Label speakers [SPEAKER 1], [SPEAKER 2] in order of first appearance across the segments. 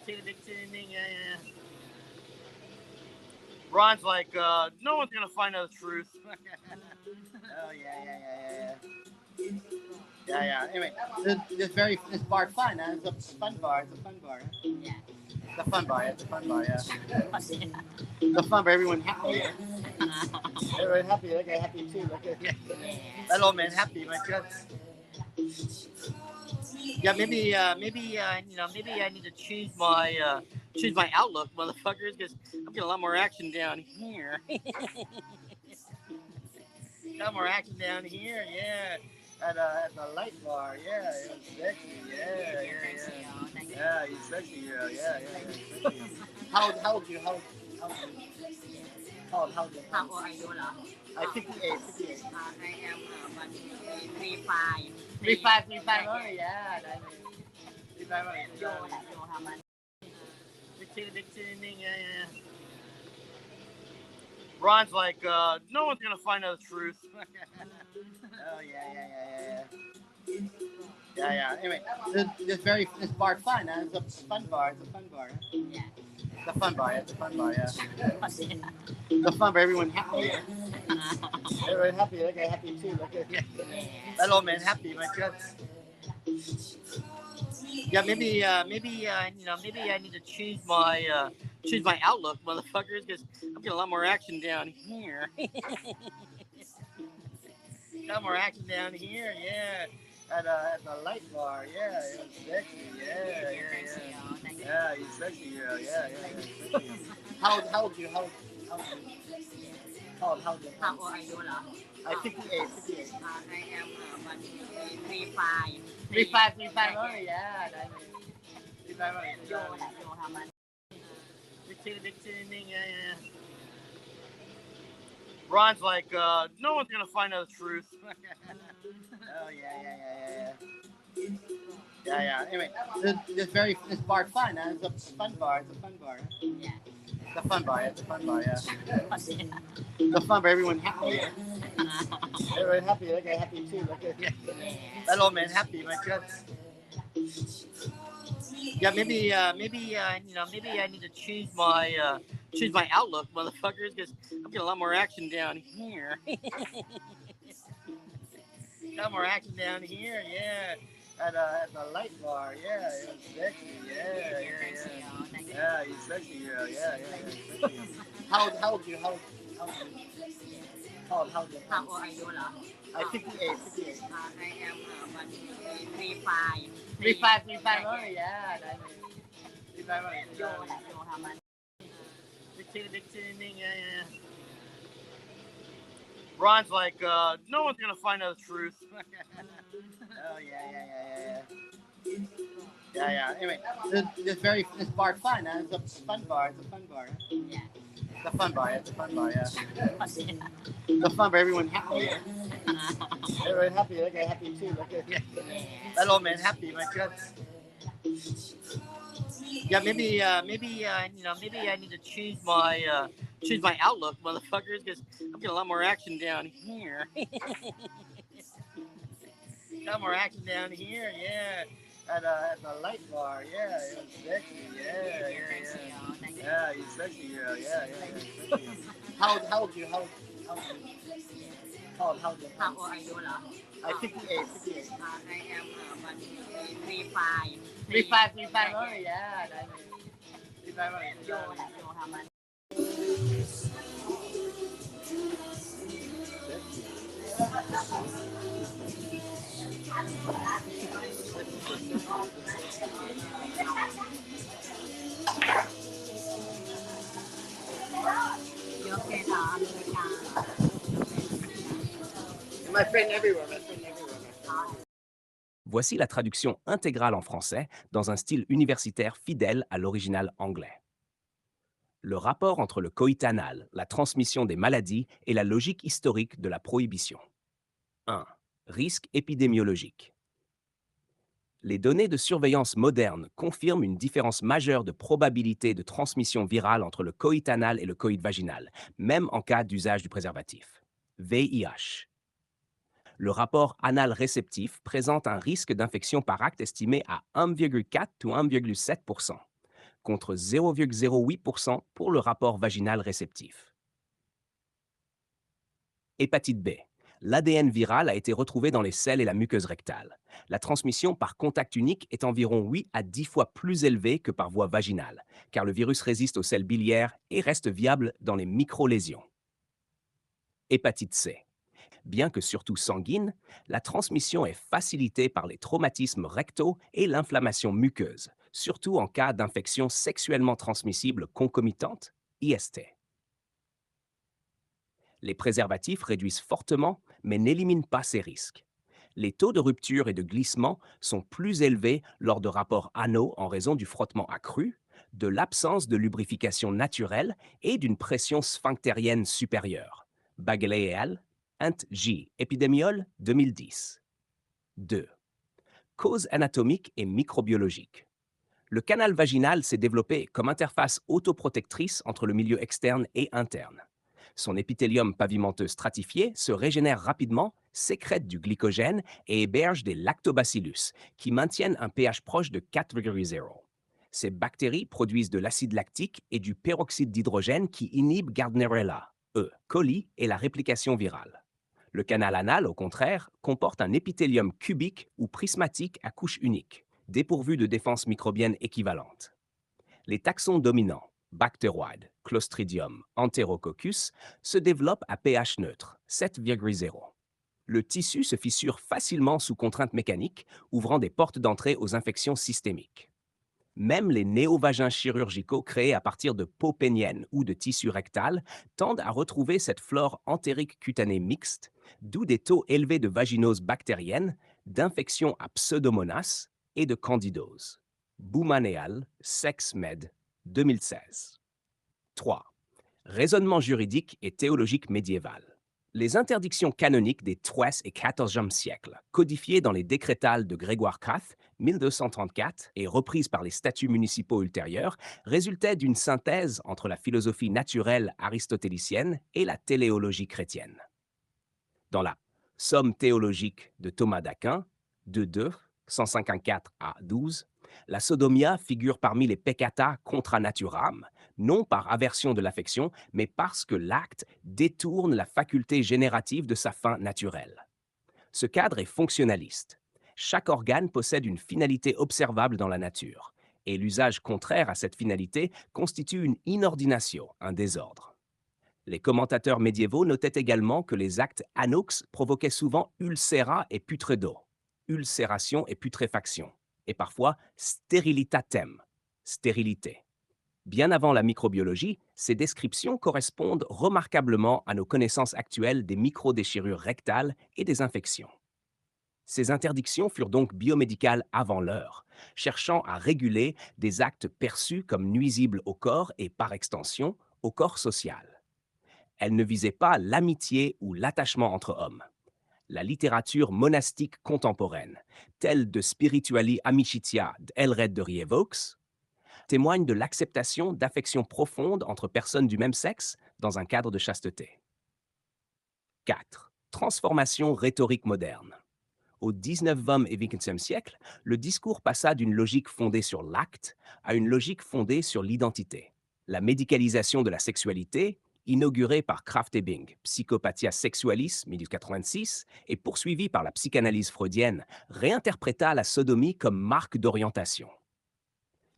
[SPEAKER 1] Yeah. Ron's like, no one's gonna find out the truth. Oh yeah. Yeah. Anyway, this bar's fun. Huh? It's a fun bar. It's a fun bar. Huh? Yeah. It's a fun bar. It's a fun bar. Yeah. It's a fun bar. Everyone happy. Everyone happy. Look, I happy too. Look at that old man happy. My God. Yeah, maybe maybe I need to choose my outlook, motherfuckers, because I'm getting a lot more action down here. Got more action down here, yeah. At the light bar, yeah. It was sexy, yeah. Yeah, you sexy girl, yeah. Sexy. How old you? How old you? How old are you? I 58. I am 35. 35. Oh yeah. 35. You how much? Big titty, yeah. Ron's like, no one's gonna find out the truth. Oh yeah. Yeah. Anyway, this bar's fun. Huh? It's a fun bar. It's a fun bar. Huh? Yeah. It's a fun bar. It's a fun bar. Yeah. It's a fun bar. Everyone happy. Everyone happy. Look, I happy too. Look at that old man happy. My God. Yeah, maybe maybe I need to choose my outlook, motherfuckers, because I'm getting a lot more action down here. Got more action down here, yeah. At the light bar, yeah. It was sexy, yeah. Yeah, you sexy girl, yeah. Sexy. How old you? How old you? How old are you? I 58. I am 35. 35. Oh yeah. 35. You how much? Big titty, yeah. Ron's like, no one's gonna find out the truth. Oh yeah. Yeah. Anyway, this bar's fun. Huh? It's a fun bar. It's a fun bar. Huh? Yeah. It's a fun bar. It's a fun bar. Yeah. It's a fun bar. Everyone happy. Everyone happy. Look, I happy too. Look at that old man happy. My God. Yeah, maybe maybe I need to choose my outlook, motherfuckers, because I'm getting a lot more action down here. Got more action down here, yeah. At the light bar, yeah. It was sexy, yeah. Yeah, you sexy girl, yeah. Sexy. How old you? How old you? How old are you? I 58. I am 35. 35. Oh yeah. 35. You how much? Big titty, yeah. Ron's like, no one's gonna find out the truth. Oh yeah. Yeah. Anyway, this bar's fun. Huh? It's a fun bar. It's a fun bar. Huh? Yeah. It's a fun bar. It's a fun bar. Yeah. It's a fun bar. Everyone happy. Everyone happy. Look, I happy too. Look at that old man happy. My God. Yeah, maybe maybe I need to choose my outlook, motherfuckers, because I'm getting a lot more action down here. Got more action down here, yeah. At the light bar, yeah. It was sexy, yeah. Yeah, you sexy girl, yeah. Sexy. How old you? How old you? How old are you? I 58. I am 35. 35. Oh yeah. 35. You how much? My friend everywhere.
[SPEAKER 2] Voici la traduction intégrale en français dans un style universitaire fidèle à l'original anglais. Le rapport entre le coït anal, la transmission des maladies et la logique historique de la prohibition. 1. Risque épidémiologique. Les données de surveillance modernes confirment une différence majeure de probabilité de transmission virale entre le coït anal et le coït vaginal, même en cas d'usage du préservatif. VIH. Le rapport anal réceptif présente un risque d'infection par acte estimé à 1,4 ou 1,7 %, contre 0,08% pour le rapport vaginal réceptif. Hépatite B. L'ADN viral a été retrouvé dans les selles et la muqueuse rectale. La transmission par contact unique est environ 8 à 10 fois plus élevée que par voie vaginale, car le virus résiste aux selles biliaires et reste viable dans les microlésions. Hépatite C. Bien que surtout sanguine, la transmission est facilitée par les traumatismes rectaux et l'inflammation muqueuse, surtout en cas d'infection sexuellement transmissible concomitante, IST. Les préservatifs réduisent fortement, mais n'éliminent pas ces risques. Les taux de rupture et de glissement sont plus élevés lors de rapports anaux en raison du frottement accru, de l'absence de lubrification naturelle et d'une pression sphinctérienne supérieure. Bagley et al., Ant G. Epidemiol, 2010. 2. Causes anatomiques et microbiologiques. Le canal vaginal s'est développé comme interface autoprotectrice entre le milieu externe et interne. Son épithélium pavimenteux stratifié se régénère rapidement, sécrète du glycogène et héberge des lactobacillus, qui maintiennent un pH proche de 4,0. Ces bactéries produisent de l'acide lactique et du peroxyde d'hydrogène qui inhibe Gardnerella, coli et la réplication virale. Le canal anal, au contraire, comporte un épithélium cubique ou prismatique à couche unique, dépourvu de défense microbienne équivalente. Les taxons dominants, Bacteroides, Clostridium, Enterococcus, se développent à pH neutre, 7,0. Le tissu se fissure facilement sous contrainte mécanique, ouvrant des portes d'entrée aux infections systémiques. Même les néovagins chirurgicaux créés à partir de peau pénienne ou de tissu rectal tendent à retrouver cette flore entérique cutanée mixte, d'où des taux élevés de vaginose bactérienne, d'infections à pseudomonas et de candidose. Bouman et al., SexMed, 2016. 3. Raisonnement juridique et théologique médiéval. Les interdictions canoniques des XIIIe et XIVe siècles, codifiées dans les décrétales de Grégoire IV, 1234, et reprises par les statuts municipaux ultérieurs, résultaient d'une synthèse entre la philosophie naturelle aristotélicienne et la téléologie chrétienne. Dans la Somme théologique de Thomas d'Aquin, 2.2, 154 à 12, la sodomia figure parmi les peccata contra naturam, non par aversion de l'affection, mais parce que l'acte détourne la faculté générative de sa fin naturelle. Ce cadre est fonctionnaliste. Chaque organe possède une finalité observable dans la nature, et l'usage contraire à cette finalité constitue une inordinatio, un désordre. Les commentateurs médiévaux notaient également que les actes anox provoquaient souvent ulcera et putredo, ulcération et putréfaction, et parfois sterilitatem, stérilité. Bien avant la microbiologie, ces descriptions correspondent remarquablement à nos connaissances actuelles des microdéchirures rectales et des infections. Ces interdictions furent donc biomédicales avant l'heure, cherchant à réguler des actes perçus comme nuisibles au corps et, par extension, au corps social. Elles ne visaient pas l'amitié ou l'attachement entre hommes. La littérature monastique contemporaine, telle de Spirituali Amicitia d'Elred de Rievaulx, témoigne de l'acceptation d'affections profondes entre personnes du même sexe dans un cadre de chasteté. 4. Transformation rhétorique moderne. Au 19e et 20e siècle, le discours passa d'une logique fondée sur l'acte à une logique fondée sur l'identité. La médicalisation de la sexualité, inaugurée par Krafft Ebing, Psychopathia Sexualis, 1886, et poursuivie par la psychanalyse freudienne, réinterpréta la sodomie comme marque d'orientation.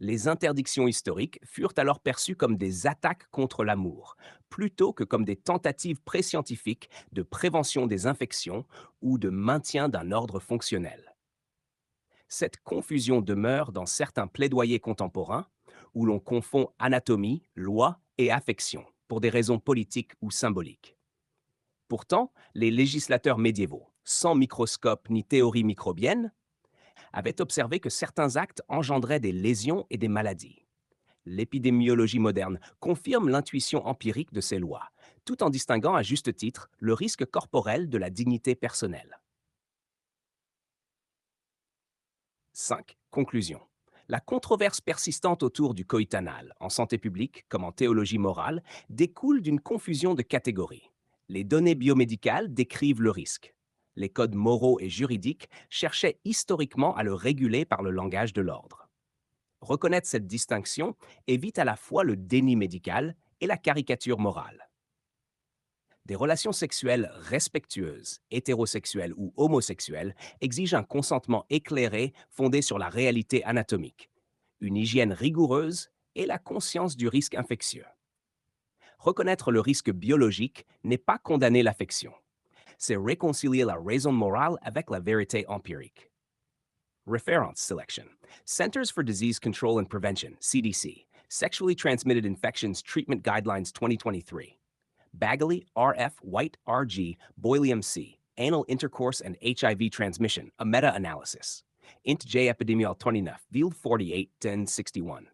[SPEAKER 2] Les interdictions historiques furent alors perçues comme des attaques contre l'amour, plutôt que comme des tentatives préscientifiques de prévention des infections ou de maintien d'un ordre fonctionnel. Cette confusion demeure dans certains plaidoyers contemporains, où l'on confond anatomie, loi et affection, pour des raisons politiques ou symboliques. Pourtant, les législateurs médiévaux, sans microscope ni théorie microbienne, avaient observé que certains actes engendraient des lésions et des maladies. L'épidémiologie moderne confirme l'intuition empirique de ces lois, tout en distinguant à juste titre le risque corporel de la dignité personnelle. 5. Conclusion. La controverse persistante autour du coït anal, en santé publique comme en théologie morale, découle d'une confusion de catégories. Les données biomédicales décrivent le risque. Les codes moraux et juridiques cherchaient historiquement à le réguler par le langage de l'ordre. Reconnaître cette distinction évite à la fois le déni médical et la caricature morale. Des relations sexuelles respectueuses, hétérosexuelles ou homosexuelles, exigent un consentement éclairé fondé sur la réalité anatomique, une hygiène rigoureuse et la conscience du risque infectieux. Reconnaître le risque biologique n'est pas condamner l'affection. C'est réconcilier la raison morale avec la vérité empirique. Reference selection. Centers for Disease Control and Prevention, CDC. Sexually Transmitted Infections Treatment Guidelines 2023. Bagley, R.F., White, R.G., Boylium C. Anal Intercourse and HIV Transmission, a meta-analysis. Int J. Epidemiol 29, Ville 48, 1061.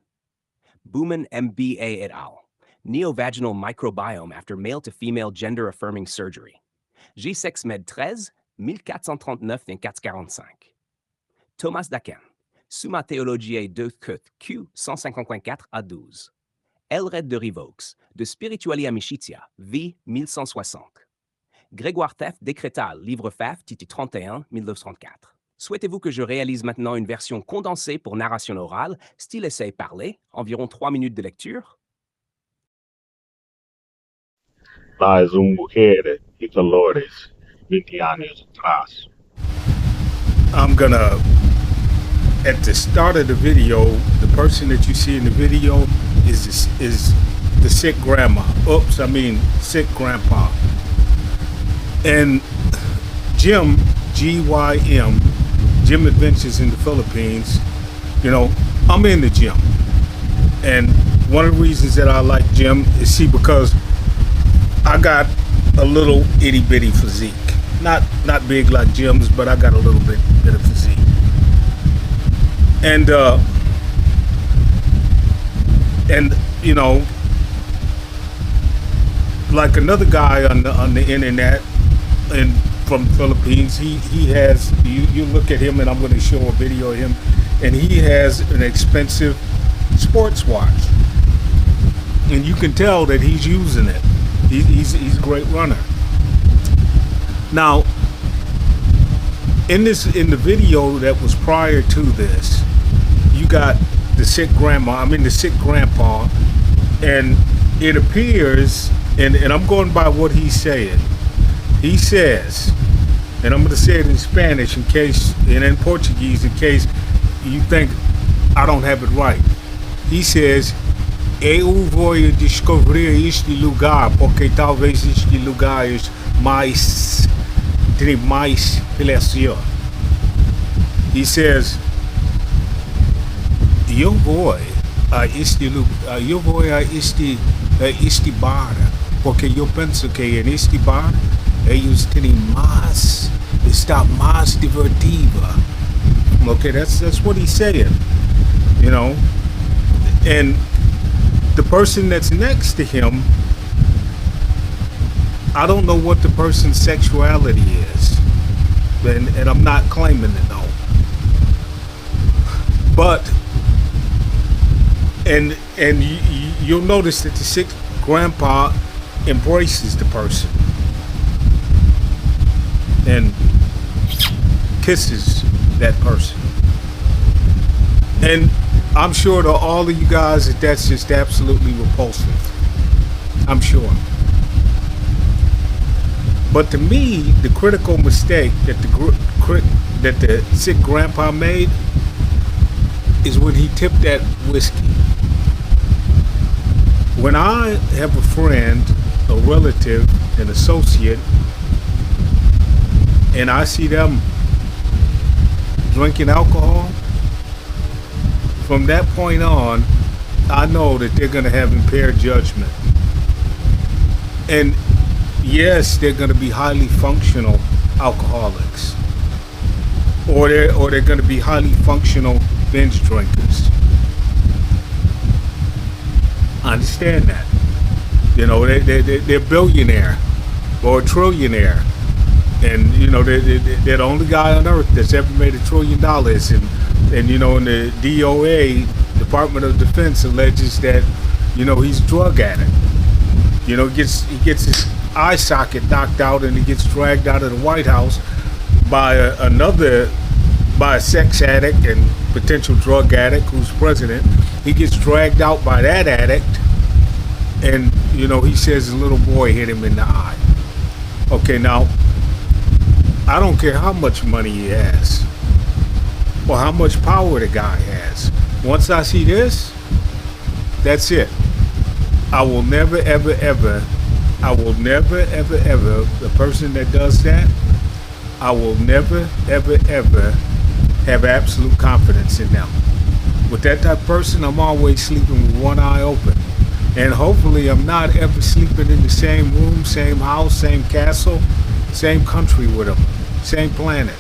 [SPEAKER 2] Booman, M.B.A. et al. Neovaginal microbiome after male-to-female gender-affirming surgery. G-Sex Med 13, 1439-1445. Thomas Daquin, Summa Theologiae 2 Q 154 à 12. Elred de Rivaux, De Spiritualia Amicitia, V 1160. Grégoire Teff Décrétal, Livre FAF, titre 31, 1934. Souhaitez-vous que je réalise maintenant une version condensée pour narration orale, style essai parlé, environ 3 minutes de lecture?
[SPEAKER 3] Mas mujer y colores 20 años atrás.
[SPEAKER 4] I'm gonna, at the start of the video, the person that you see in the video is the sick grandma. Sick grandpa. And Jim, G-Y-M, Jim Adventures in the Philippines, I'm in the gym. And one of the reasons that I like Jim is because I got a little itty bitty physique. Not big like Jim's, but I got a little bit of physique. And like another guy on the internet and from the Philippines, he has, you look at him, and I'm going to show a video of him, and he has an expensive sports watch, and you can tell that he's using it. He's a great runner. Now, in the video that was prior to this, you got the sick grandpa, and it appears, and I'm going by what he's saying. He says, and I'm going to say it in Spanish and in Portuguese in case you think I don't have it right. He says, eu vou descobrir este lugar porque talvez este lugar é mais precioso. He says, eu vou a este bar porque eu penso que neste bar eles têm está mais divertida. Okay, that's what he's saying, and the person that's next to him, I don't know what the person's sexuality is, and I'm not claiming to know. But and you'll notice that the sick grandpa embraces the person and kisses that person, and I'm sure to all of you guys that's just absolutely repulsive. I'm sure. But to me, the critical mistake that the sick grandpa made is when he tipped that whiskey. When I have a friend, a relative, an associate, and I see them drinking alcohol, from that point on, I know that they're going to have impaired judgment. And yes, they're going to be highly functional alcoholics, or they're going to be highly functional binge drinkers. I understand that. They're billionaire or trillionaire, and they're the only guy on earth that's ever made $1 trillion. And in the DOA, Department of Defense, alleges that he's a drug addict. He gets his eye socket knocked out, and he gets dragged out of the White House by another by a sex addict and potential drug addict who's president. He gets dragged out by that addict, and he says his little boy hit him in the eye. Okay, now I don't care how much money he has or how much power the guy has. Once I see this, that's it. I will never, ever, ever, the person that does that, I will never, ever, ever have absolute confidence in them. With that type of person, I'm always sleeping with one eye open. And hopefully I'm not ever sleeping in the same room, same house, same castle, same country with them, same planet.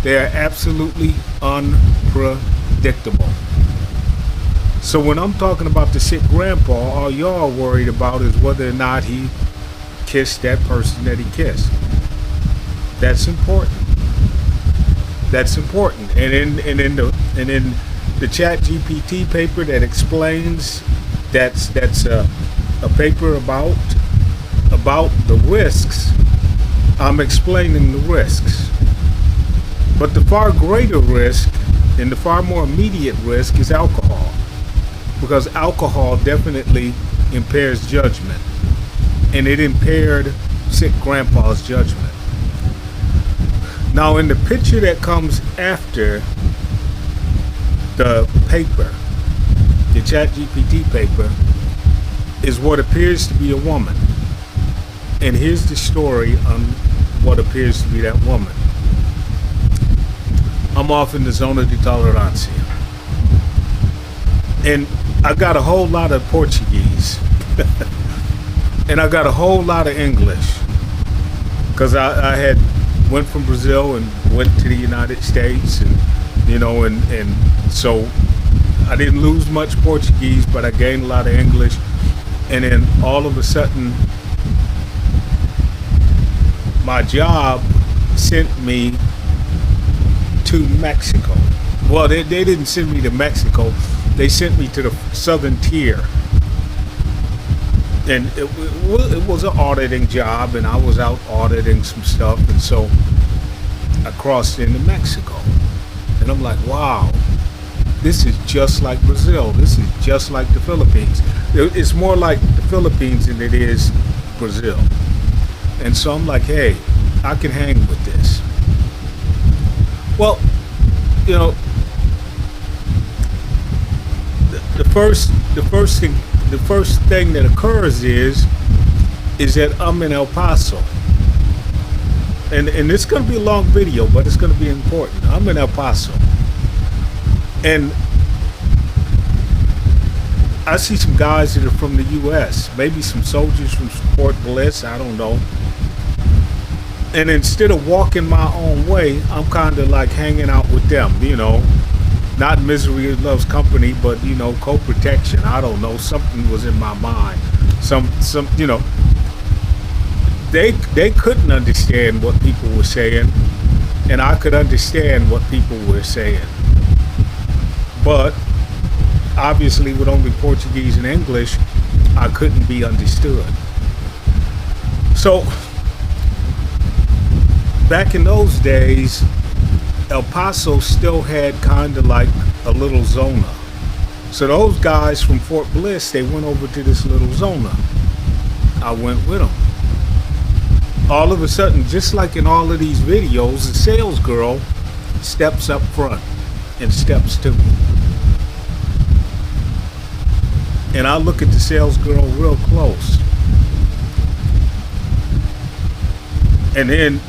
[SPEAKER 4] They are absolutely unpredictable. So when I'm talking about the sick grandpa, all y'all are worried about is whether or not he kissed that person that he kissed. That's important. That's important. And in the Chat GPT paper that explains that's a paper about the risks. I'm explaining the risks. But the far greater risk and the far more immediate risk is alcohol. Because alcohol definitely impairs judgment. And it impaired sick grandpa's judgment. Now in the picture that comes after the paper, the ChatGPT paper, is what appears to be a woman. And here's the story on what appears to be that woman. I'm off in the zona de tolerancia. And I got a whole lot of Portuguese. And I got a whole lot of English. Because I had went from Brazil and went to the United States, and and so I didn't lose much Portuguese, but I gained a lot of English. And then all of a sudden my job sent me to Mexico. Well, they didn't send me to Mexico, they sent me to the southern tier. And it was an auditing job, and I was out auditing some stuff, and so I crossed into Mexico. And I'm like, wow, this is just like Brazil. This is just like the Philippines. It's more like the Philippines than it is Brazil. And so I'm like, hey, I can hang with this. Well, the first thing that occurs is that I'm in El Paso. And it's going to be a long video, but it's going to be important. I'm in El Paso. And I see some guys that are from the U.S., maybe some soldiers from Fort Bliss, I don't know. And instead of walking my own way, I'm kind of like hanging out with them, Not misery loves company, but, co-protection. I don't know. Something was in my mind. They couldn't understand what people were saying, and I could understand what people were saying. But obviously with only Portuguese and English, I couldn't be understood. So back in those days, El Paso still had kind of like a little zona. So those guys from Fort Bliss, they went over to this little zona. I went with them. All of a sudden, just like in all of these videos, the sales girl steps up front and steps to me. And I look at the sales girl real close. And then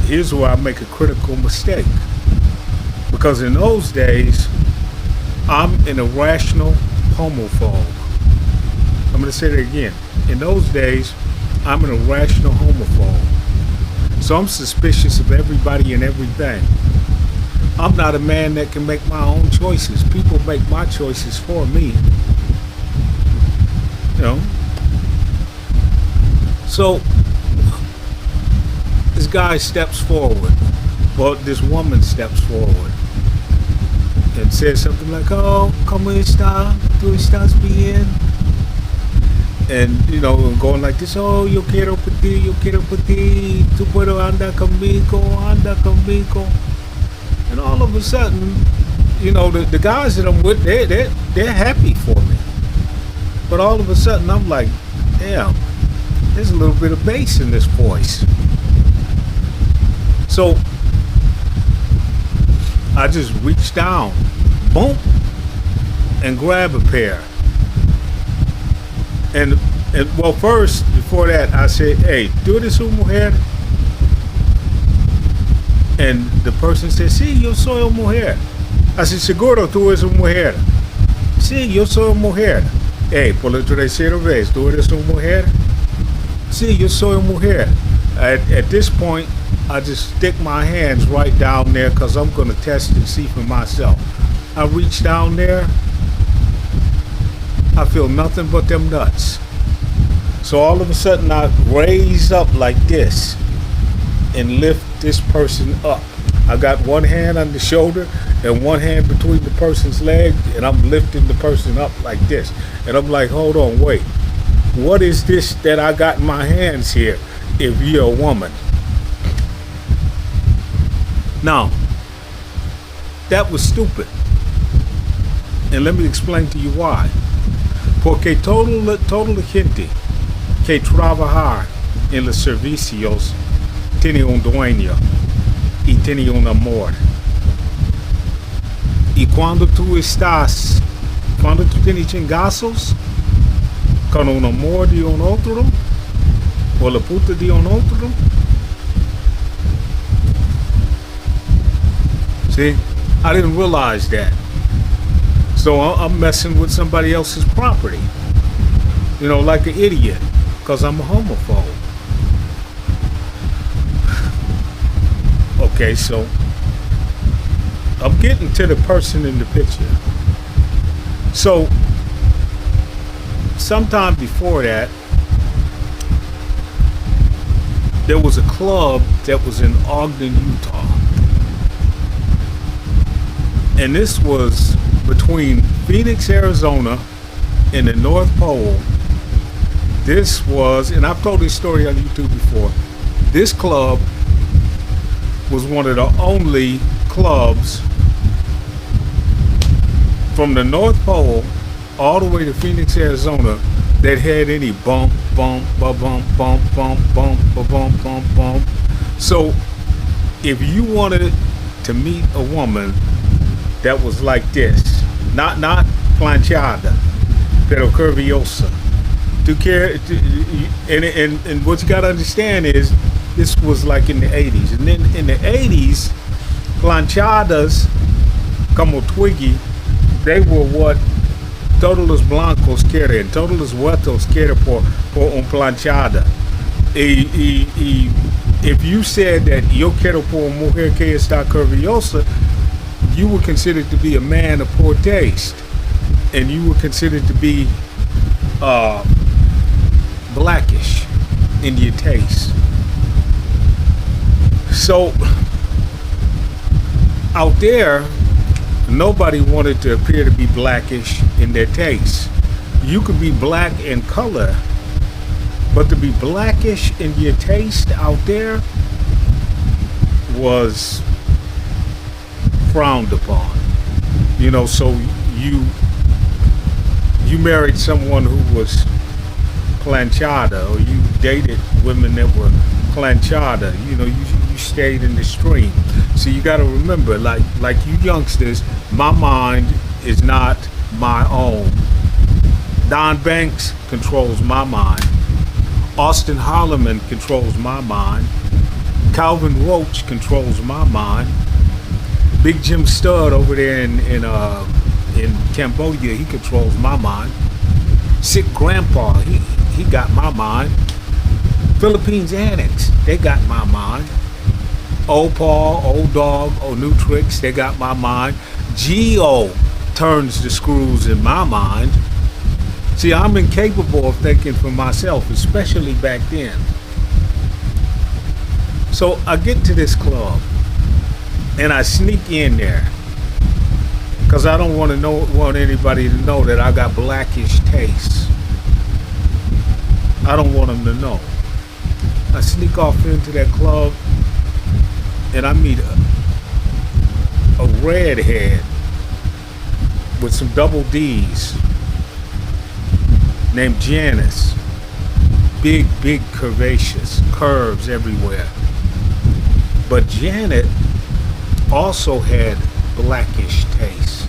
[SPEAKER 4] here's where I make a critical mistake. Because in those days, I'm an irrational homophobe. I'm going to say that again. In those days, I'm an irrational homophobe. So I'm suspicious of everybody and everything. I'm not a man that can make my own choices. People make my choices for me. So this guy steps forward. Well, this woman steps forward and says something like, "Oh, ¿cómo está? ¿Tú estás bien?" And, going like this, "Oh, yo quiero por ti, tú puedo andar conmigo, anda conmigo." And all of a sudden, the guys that I'm with, they're happy for me. But all of a sudden, I'm like, damn, there's a little bit of bass in this voice. So I just reach down, boom, and grab a pair. And well, first, before that, I said, hey, ¿tú eres una mujer? And the person said, sí, yo soy una mujer. I said, seguro tú eres una mujer. Sí, yo soy una mujer. Hey, por la tercera vez, ¿tú eres una mujer? Sí, yo soy una mujer. At this point, I just stick my hands right down there because I'm going to test and see for myself. I reach down there. I feel nothing but them nuts. So all of a sudden, I raise up like this and lift this person up. I got one hand on the shoulder and one hand between the person's leg, and I'm lifting the person up like this. And I'm like, hold on, wait. What is this that I got in my hands here if you're a woman? Now, that was stupid. And let me explain to you why. Porque toda la gente que trabaja en los servicios tiene un dueño y tiene un amor. Y cuando tú tienes chingazos con un amor de un otro, o la puta de un otro, see, I didn't realize that. So I'm messing with somebody else's property, like an idiot, because I'm a homophobe. Okay, so I'm getting to the person in the picture. So sometime before that, there was a club that was in Ogden, Utah. And this was between Phoenix, Arizona, and the North Pole. This was, and I've told this story on YouTube before, this club was one of the only clubs from the North Pole all the way to Phoenix, Arizona that had any bump, bump, bump, bump, bump, bump, bump, bump, bump, bump. So if you wanted to meet a woman that was like this, not planchada, pero curviosa. And what you gotta understand is this was like in the 80s. And then in the 80s, planchadas como Twiggy, they were what todos los blancos quieren, todos los huertos quieren por un planchada. Y if you said that yo quiero por una mujer que está curviosa, you were considered to be a man of poor taste, and you were considered to be blackish in your taste. So out there, nobody wanted to appear to be blackish in their taste. You could be black in color, but to be blackish in your taste out there was frowned upon. So you married someone who was planchada, or you dated women that were planchada. You stayed in the stream. So you got to remember, like you youngsters, my mind is not my own. Don Banks controls my mind. Austin Holloman controls my mind. Calvin Roach controls my mind. Big Jim Stud over there in Cambodia, he controls my mind. Sick Grandpa, he got my mind. Philippines Annex, they got my mind. Old Paul, Old Dog, Old Nutrix, they got my mind. Geo turns the screws in my mind. See, I'm incapable of thinking for myself, especially back then. So I get to this club and I sneak in there because I don't want anybody to know that I got blackish taste. I don't want them to know. I sneak off into that club and I meet a redhead with some double D's named Janice. Big, curvaceous, curves everywhere. But Janet also had blackish taste.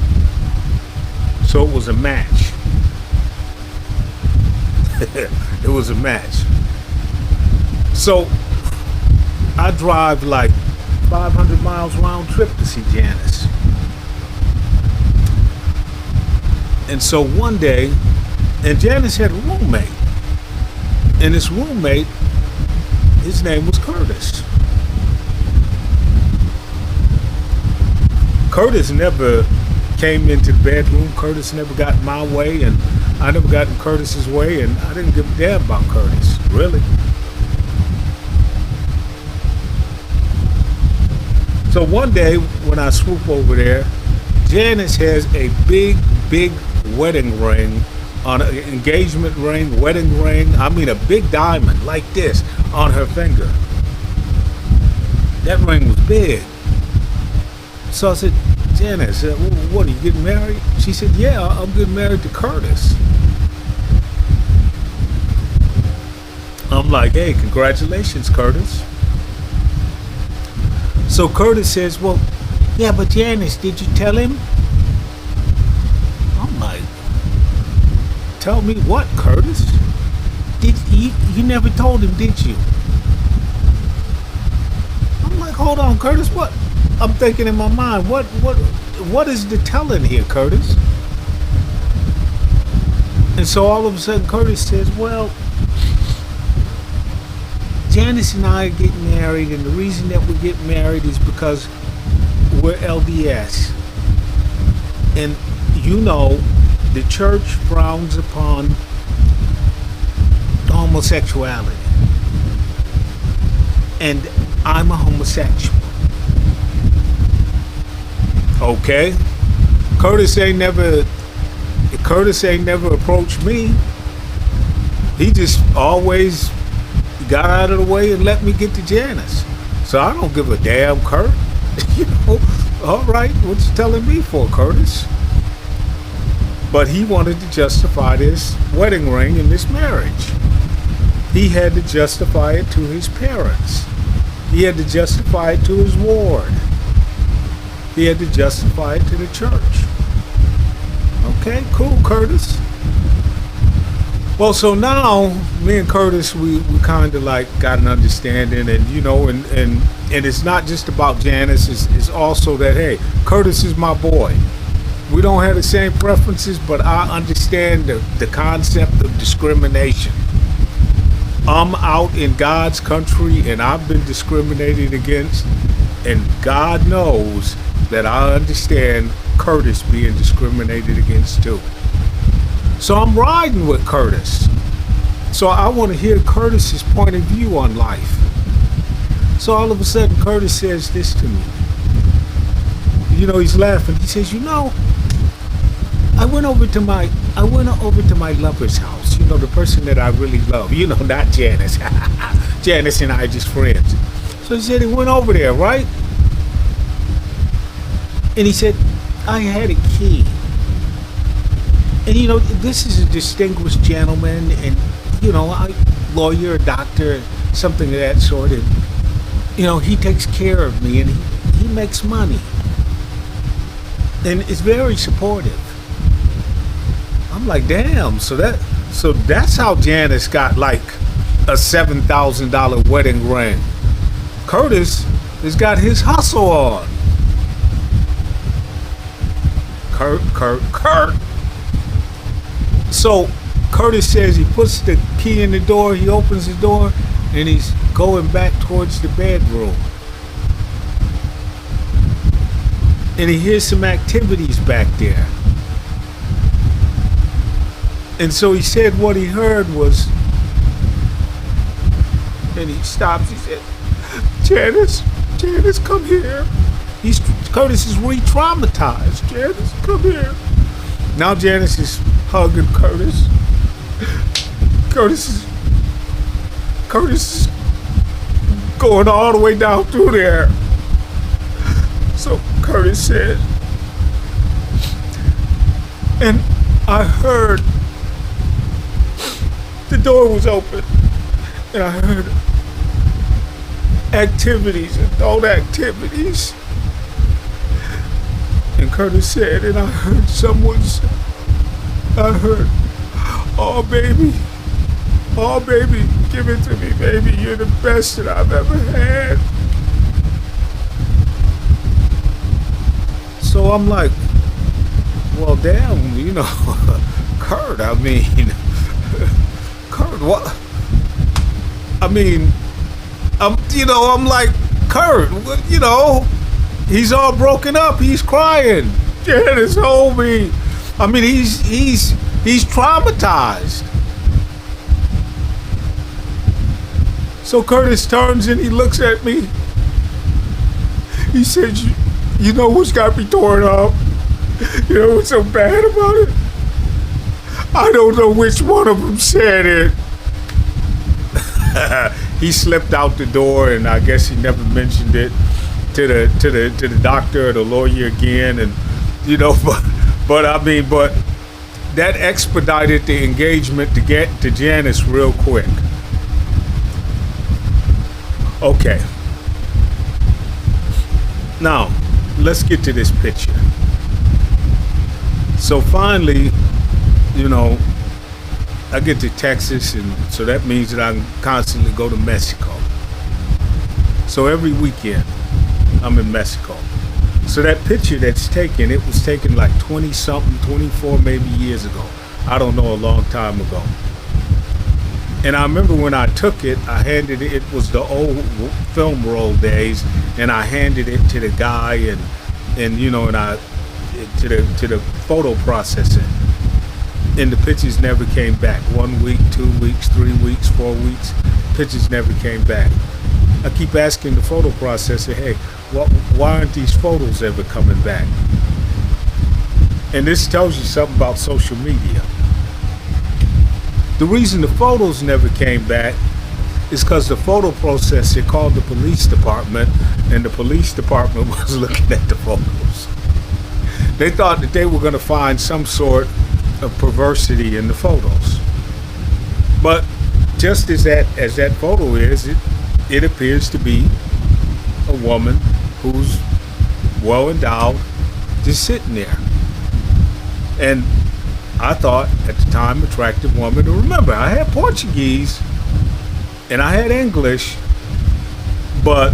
[SPEAKER 4] So it was a match. It was a match. So I drive like 500 miles round trip to see Janice. And so one day, and Janice had a roommate. And this roommate, his name was Curtis. Curtis never came into the bedroom. Curtis never got in my way, and I never got in Curtis's way, and I didn't give a damn about Curtis, really. So one day, when I swoop over there, Janice has a big wedding ring, on an engagement ring, wedding ring, I mean a big diamond like this on her finger. That ring was big. So I said, Janice, what, are you getting married? She said, yeah, I'm getting married to Curtis. I'm like, hey, congratulations, Curtis. So Curtis says, well, yeah, but Janice, did you tell him? I'm like, tell me what, Curtis? Did you never told him, did you? I'm like, hold on, Curtis, what? I'm thinking in my mind, what is the telling here, Curtis? And so all of a sudden Curtis says, well, Janice and I are getting married, and the reason that we get married is because we're LDS. And you know, the church frowns upon homosexuality. And I'm a homosexual. Okay? Curtis ain't never approached me. He just always got out of the way and let me get to Janice. So I don't give a damn, Kurt. You know, all right, what you telling me for, Curtis? But he wanted to justify this wedding ring and this marriage. He had to justify it to his parents. He had to justify it to his ward. He had to justify it to the church. Okay, cool, Curtis. Well, so now me and Curtis, we kind of like got an understanding, and you know, and it's not just about Janice. It's also that, hey, Curtis is my boy. We don't have the same preferences, but I understand the concept of discrimination. I'm out in God's country, and I've been discriminated against, and God knows that I understand Curtis being discriminated against too. So I'm riding with Curtis. So I want to hear Curtis's point of view on life. So all of a sudden Curtis says this to me. You know, he's laughing. He says, you know, I went over to my lover's house. You know, the person that I really love. You know, not Janice. Janice and I are just friends. So he said he went over there, right? And he said, I had a key. And you know, this is a distinguished gentleman, and you know, a lawyer, a doctor, something of that sort. And you know, he takes care of me, and he makes money, and is very supportive. I'm like, damn. So that's how Janice got like a $7,000 wedding ring. Curtis has got his hustle on. Kurt. So Curtis says he puts the key in the door, he opens the door, and he's going back towards the bedroom. And he hears some activities back there. And so he said what he heard was, and he stops, he said, Janice, come here. Curtis is re-traumatized. Janice, come here. Now Janice is hugging Curtis. Curtis is going all the way down through there. So Curtis said. And I heard the door was open, and I heard activities, adult activities. And Curtis said, and I heard someone say, oh baby, give it to me, baby, you're the best that I've ever had. So I'm like, well, damn, Kurt, Kurt, what? I'm like, Kurt, he's all broken up, he's crying. Janice told me. He's traumatized. So Curtis turns and he looks at me. He said, you know what's got me torn up? You know what's so bad about it? I don't know which one of them said it. He slipped out the door, and I guess he never mentioned it to the doctor or the lawyer again. And but that expedited the engagement to get to Janice real quick. Okay. Now, let's get to this picture. So finally, I get to Texas, and so that means that I can constantly go to Mexico. So every weekend, I'm in Mexico. So that picture that's taken, it was taken like 20-something, 24 maybe years ago. I don't know, a long time ago. And I remember when I took it, I handed it was the old film roll days, and I handed it to the guy and I to the photo processor. And the pictures never came back. 1 week, 2 weeks, 3 weeks, 4 weeks, pictures never came back. I keep asking the photo processor, hey, why aren't these photos ever coming back? And this tells you something about social media. The reason the photos never came back is because the photo processor called the police department, and the police department was looking at the photos. They thought that they were going to find some sort of perversity in the photos. But just as that photo is, it appears to be a woman who's well endowed, just sitting there. And I thought at the time, attractive woman. And remember, I had Portuguese and I had English, but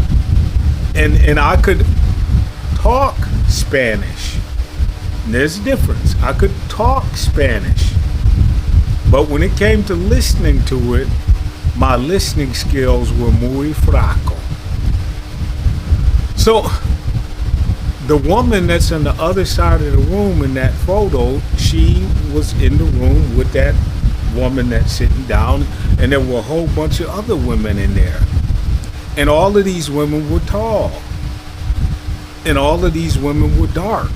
[SPEAKER 4] and I could talk Spanish. And there's a difference. I could talk Spanish, but when it came to listening to it, my listening skills were muy fraco. So the woman that's on the other side of the room in that photo, she was in the room with that woman that's sitting down, and there were a whole bunch of other women in there. And all of these women were tall. And all of these women were dark.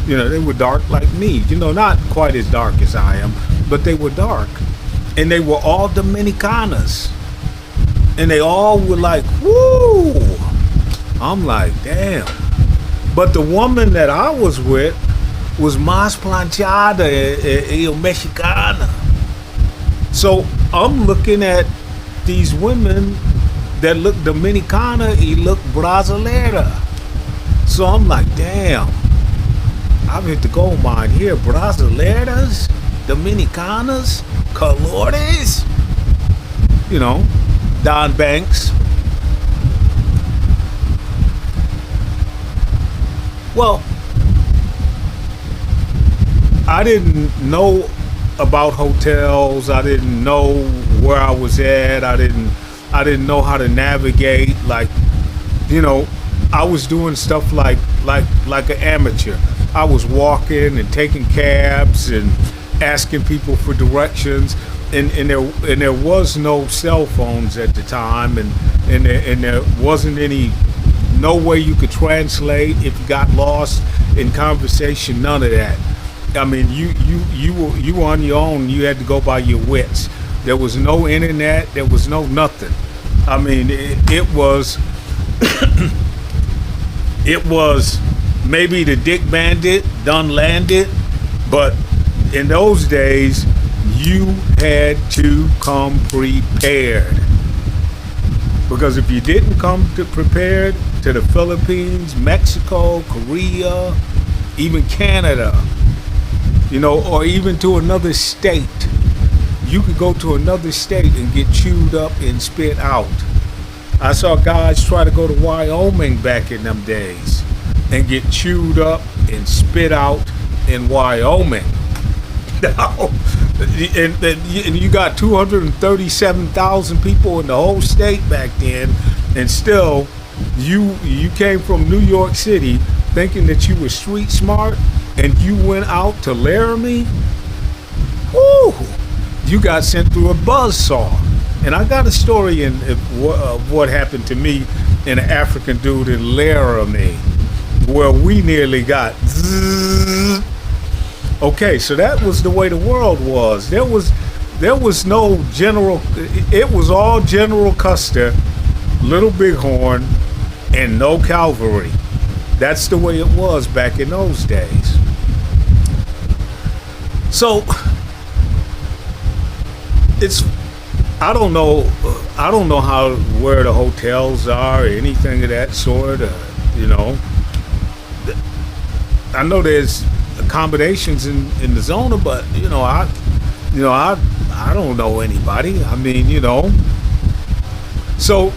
[SPEAKER 4] They were dark like me. Not quite as dark as I am, but they were dark. And they were all Dominicanas. And they all were like, woo! I'm like, damn. But the woman that I was with was más planchada y mexicana. So I'm looking at these women that look Dominicana y look Brasilera. So I'm like, damn, I've hit the gold mine here. Brasileiras, Dominicanas, colores, Don Banks. Well, I didn't know about hotels. I didn't know where I was at. I didn't know how to navigate. I was doing stuff like an amateur. I was walking and taking cabs and asking people for directions. And there was no cell phones at the time, and there wasn't no way you could translate if you got lost in conversation. None of that. You were on your own. You had to go by your wits. There was no internet. There was no nothing. It was it was maybe the Dick Bandit done landed, but in those days, you had to come prepared. Because if you didn't come prepared to the Philippines, Mexico, Korea, even Canada, or even to another state, you could go to another state and get chewed up and spit out. I saw guys try to go to Wyoming back in them days and get chewed up and spit out in Wyoming. And you got 237,000 people in the whole state back then, and still you came from New York City thinking that you were street smart, and you went out to Laramie. Woo! You got sent through a buzzsaw. And I got a story of what happened to me and an African dude in Laramie, where we nearly got zzz. Okay, so that was the way the world was. There was no general. It was all General Custer, Little Bighorn, and no cavalry. That's the way it was back in those days. So I don't know where the hotels are or anything of that sort. I know there's accommodations in the zona, but I don't know anybody. I mean, So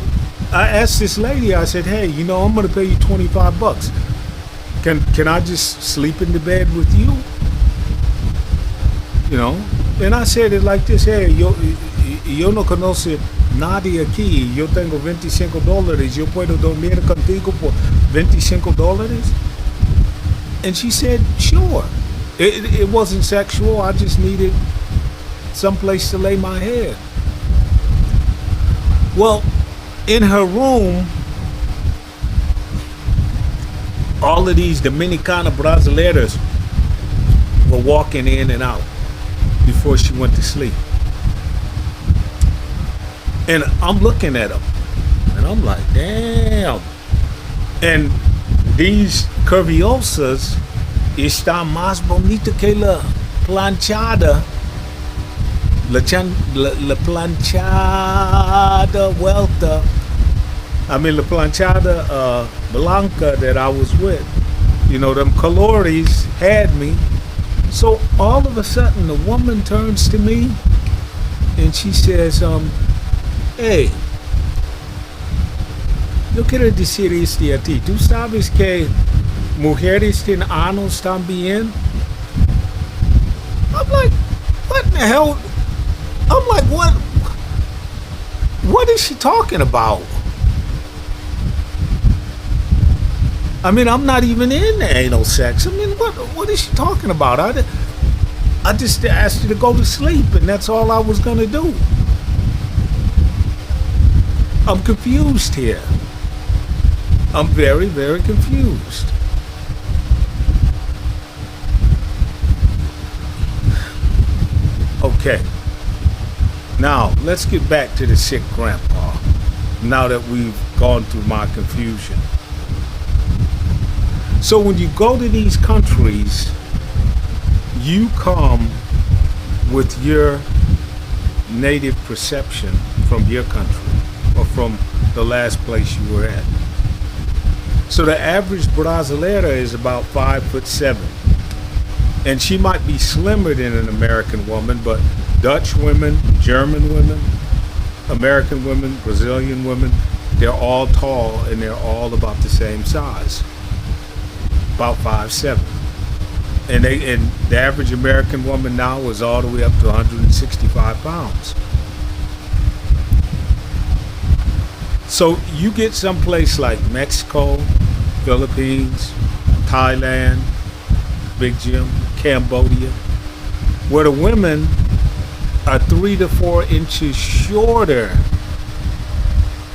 [SPEAKER 4] I asked this lady. I said, "Hey, I'm gonna pay you $25. Can I just sleep in the bed with you?" And I said it like this: "Hey, yo no conoce nadie aquí. Yo tengo $25. Yo puedo dormir contigo por $25? And she said, "Sure." It wasn't sexual. I just needed someplace to lay my head. Well, in her room, all of these Dominicana Brasileiras were walking in and out before she went to sleep. And I'm looking at them, and I'm like, damn. And these curviosas están más bonita que la planchada. La planchada vuelta. I mean, la planchada blanca that I was with. Them colores had me. So all of a sudden, the woman turns to me and she says, "Hey, yo quiero decir esto a ti. ¿Tú sabes que mujeres tienen anos también?" I'm like, what in the hell? I'm like, what is she talking about? I mean, I'm not even in anal sex. I mean, what is she talking about? I just asked her to go to sleep, and that's all I was gonna do. I'm confused here. I'm very, very confused. Okay. Now, let's get back to the sick grandpa, now that we've gone through my confusion. So when you go to these countries, you come with your native perception from your country or from the last place you were at. So the average Brasileira is about 5'7", and she might be slimmer than an American woman, but Dutch women, German women, American women, Brazilian women, they're all tall and they're all about the same size, about 5'7". And the average American woman now is all the way up to 165 pounds. So you get someplace like Mexico, Philippines, Thailand, Big Jim, Cambodia, where the women are 3 to 4 inches shorter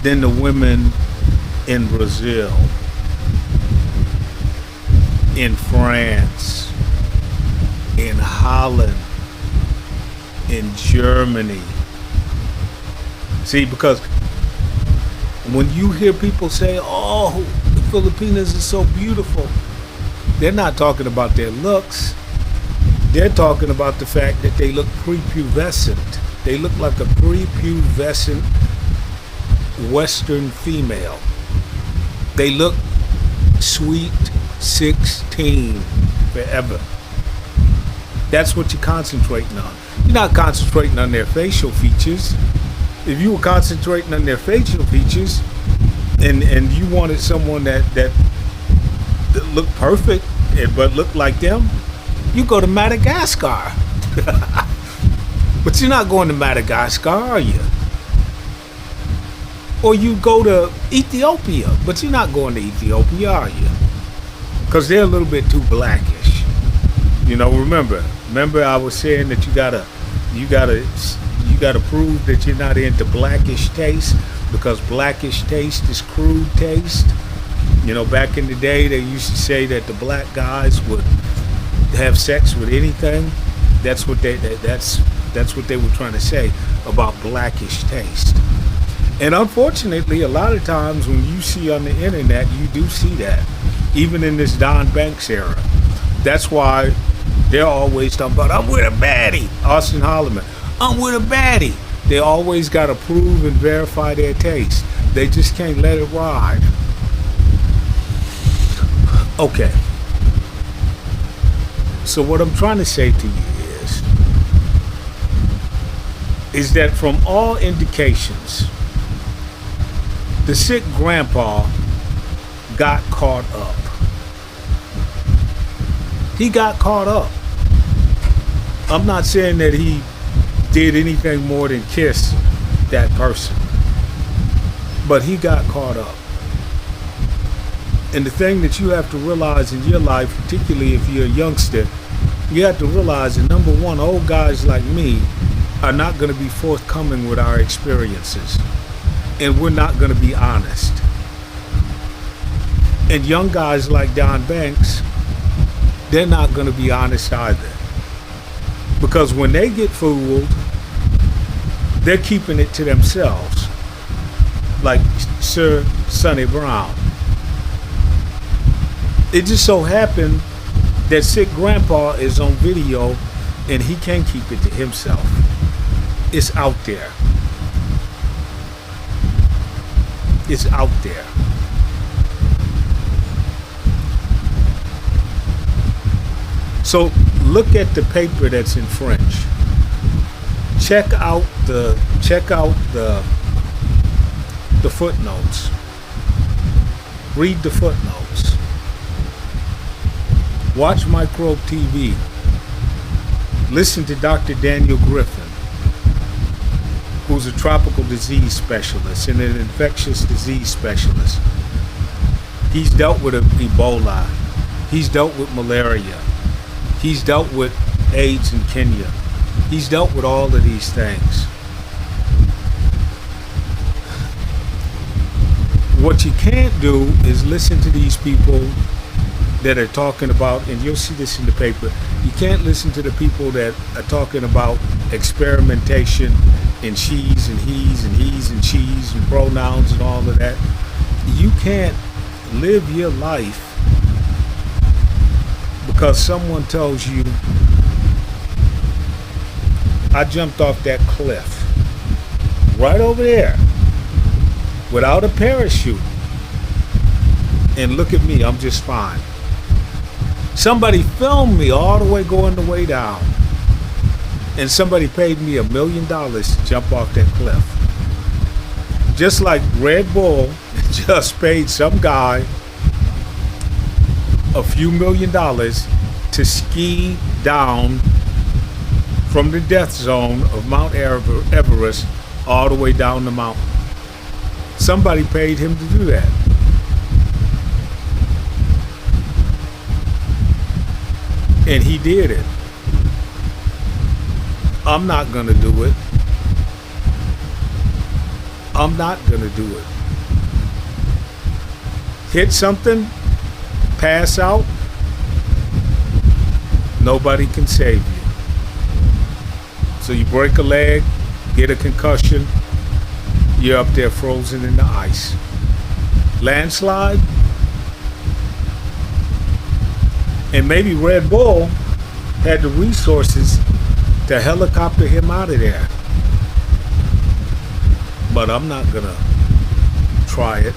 [SPEAKER 4] than the women in Brazil, in France, in Holland, in Germany. See, because when you hear people say, "Oh, the Filipinas are so beautiful," they're not talking about their looks. They're talking about the fact that they look prepubescent. They look like a prepubescent Western female. They look sweet 16 forever. That's what you're concentrating on. You're not concentrating on their facial features. If you were concentrating on their facial features and you wanted someone that looked perfect but looked like them, you go to Madagascar. But you're not going to Madagascar, are you? Or you go to Ethiopia, but you're not going to Ethiopia, are you? Because they're a little bit too blackish. You know, remember I was saying that you gotta prove that you're not into blackish taste, because blackish taste is crude taste. You know, back in the day, they used to say that the black guys would have sex with anything. That's what they were trying to say about blackish taste. And unfortunately, a lot of times when you see on the internet, you do see that, even in this Don Banks era. That's why they're always talking about, I'm with a baddie, Austin Holloman. I'm with a baddie. They always got to prove and verify their taste. They just can't let it ride. Okay. So what I'm trying to say to you is that from all indications, the sick grandpa got caught up. He got caught up. I'm not saying that he did anything more than kiss that person, but he got caught up. And the thing that you have to realize in your life, particularly if you're a youngster, you have to realize that, number one, old guys like me are not going to be forthcoming with our experiences, and we're not going to be honest. And young guys like Don Banks, they're not going to be honest either, because when they get fooled, they're keeping it to themselves, like Sir Sonny Brown. It just so happened that sick grandpa is on video and he can't keep it to himself. It's out there. It's out there. So look at the paper that's in French. Check out the footnotes. Read the footnotes. Watch Microbe TV. Listen to Dr. Daniel Griffin, who's a tropical disease specialist and an infectious disease specialist. He's dealt with Ebola. He's dealt with malaria. He's dealt with AIDS in Kenya. He's dealt with all of these things. What you can't do is listen to these people that are talking about, and you'll see this in the paper, you can't listen to the people that are talking about experimentation and she's and he's and he's and she's and pronouns and all of that. You can't live your life because someone tells you, I jumped off that cliff right over there without a parachute, and look at me, I'm just fine. Somebody filmed me all the way going the way down, and somebody paid me $1 million to jump off that cliff. Just like Red Bull just paid some guy a few $1 million to ski down from the death zone of Mount Everest all the way down the mountain. Somebody paid him to do that. And he did it. I'm not gonna do it. I'm not gonna do it. Hit something, pass out, nobody can save you. So you break a leg, get a concussion, you're up there frozen in the ice. Landslide, And maybe Red Bull had the resources to helicopter him out of there. But I'm not gonna try it.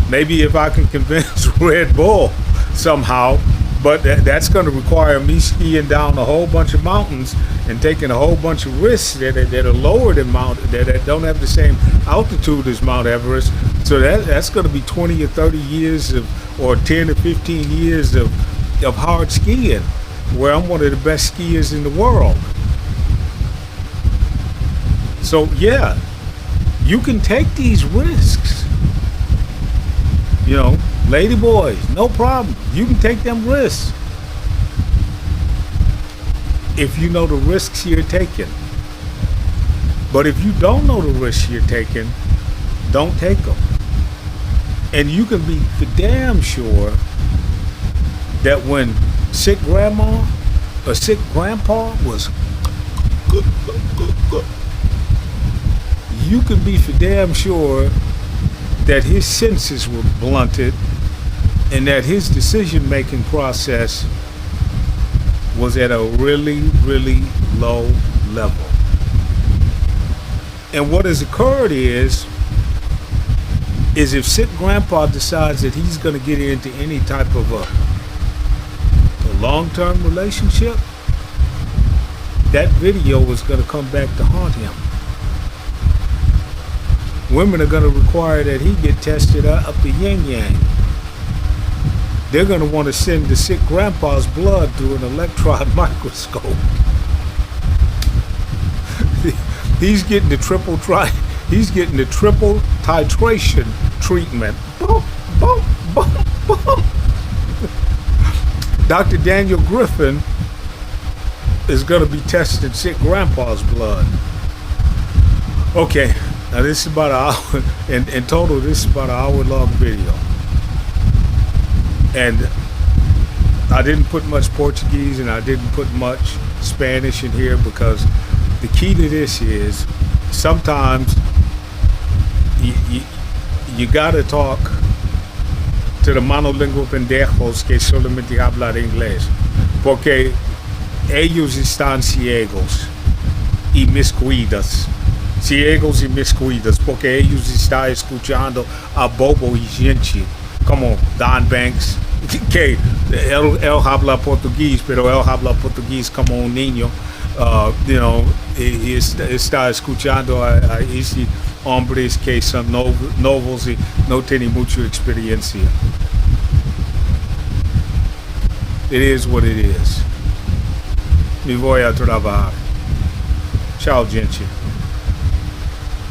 [SPEAKER 4] Maybe if I can convince Red Bull somehow, but that's going to require me skiing down a whole bunch of mountains and taking a whole bunch of risks that are lower than that don't have the same altitude as Mount Everest. So that's going to be 20 or 30 years or 10 or 15 years of hard skiing, where I'm one of the best skiers in the world. So yeah, you can take these risks. You know, lady boys, no problem. You can take them risks if you know the risks you're taking. But if you don't know the risks you're taking, don't take them. And you can be for damn sure that when sick grandma or sick grandpa was you can be for damn sure that his senses were blunted and that his decision-making process was at a really, really low level. And what has occurred is if sick grandpa decides that he's going to get into any type of a long-term relationship, that video is going to come back to haunt him. Women are going to require that he get tested up the yin-yang. They're going to want to send the sick grandpa's blood through an electron microscope. He's getting the triple titration treatment. Boom, boom, boom, boom. Dr. Daniel Griffin is going to be testing sick grandpa's blood. Okay. Now this is about an hour, in total this is about an hour-long video. And I didn't put much Portuguese and I didn't put much Spanish in here because the key to this is sometimes you gotta talk to the monolingüe pendejos que solamente hablan inglés. Porque ellos están ciegos y miscuidos. Ciegos y miscuidos, porque ellos están escuchando a bobo y gente como Don Banks, que él habla portugués, pero él habla portugués como un niño, y está escuchando a estos hombres que son novos y no tienen mucha experiencia. It is what it is. Me voy a trabajar. Chao, gente.